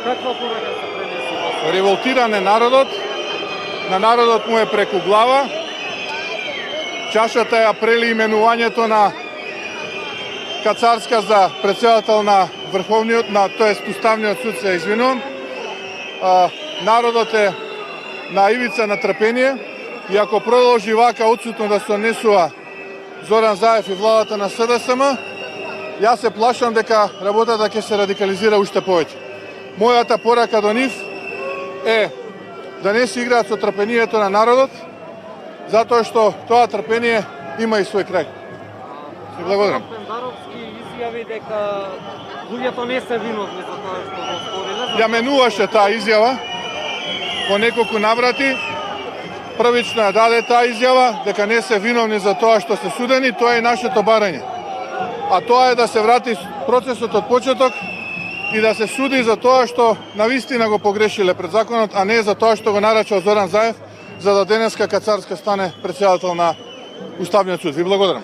Каква порака се пренесува? Револтиран е народот, на народот му е преку глава, чашата ја прели именувањето на Кацарска за председател на Врховниот, тоест Уставниот суд, се извинувам. Народот е на ивица на трпение и ако продолжи вака отсутно да се однесува Зоран Заев и владата на СДСМ, јас се плашам дека работата ќе се радикализира уште повеќе. Мојата порака до нив е да не се играат со трпението на народот, затоа што тоа трпение има и свој крај. Се благодарам. Пендаровски изјави дека луѓето не се виновни за тоа што го сториле. Ја менуваше таа изјава по неколку наврати. Првично ја даде таа изјава дека не се виновни за тоа што се судени, тоа е нашето барање. А тоа е да се врати процесот од почеток и да се суди за тоа што навистина го погрешиле пред законот, а не за тоа што го нарачал Зоран Заев, за да денеска Кацарска стане председател на Уставниот суд. Ви благодарам.